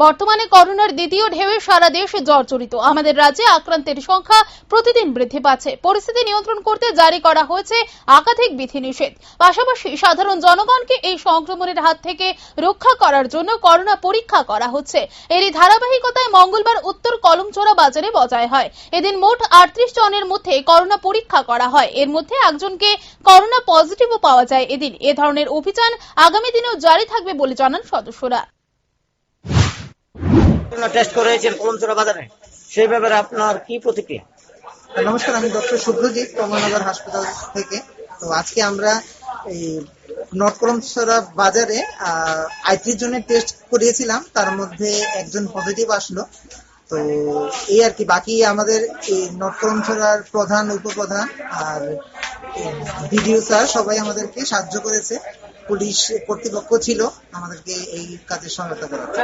বর্তমানে করোনার দ্বিতীয় ঢেউয়ে সারা দেশ জর্জরিত। আমাদের রাজ্যে আক্রান্তের সংখ্যা প্রতিদিন বৃদ্ধি পাচ্ছে। পরিস্থিতি নিয়ন্ত্রণ করতে জারি করা হয়েছে একাধিক বিধিনিষেধ। পাশাপাশি সাধারণ জনগণকে এই সংক্রমণের হাত থেকে রক্ষা করার জন্য করোনা পরীক্ষা করা হচ্ছে। এরই ধারাবাহিকতায় মঙ্গলবার উত্তর কলমচোরা বাজারে বজায় হয়। এদিন মোট 38 জনের মধ্যে করোনা পরীক্ষা করা হয়। এর মধ্যে একজনকে করোনা পজিটিভও পাওয়া যায়। এদিন এ ধরনের অভিযান আগামী দিনেও জারি থাকবে বলে জানান সদস্যরা। টেস্ট করেছেন কলমচোরা বাজারে, সেই ব্যাপারে আপনার কি প্রতিক্রিয়া? নমস্কার, আমি ডক্টর শুভ্রজিৎ, কমলনগর হাসপাতাল থেকে। তো আজকে আমরা এই নর্থ কলমচোরা বাজারে 38 জনের টেস্ট করিয়েছিলাম, তার মধ্যে একজন পজিটিভ আসলো। তো এই আর কি, বাকি আমাদের এই নর্থ কলমচোরার প্রধান, উপপ্রধান আর বিডিও স্যার সবাই আমাদেরকে সাহায্য করেছে। পুলিশ কর্তৃপক্ষ ছিল আমাদেরকে এই কাজে সহায়তা করেছে।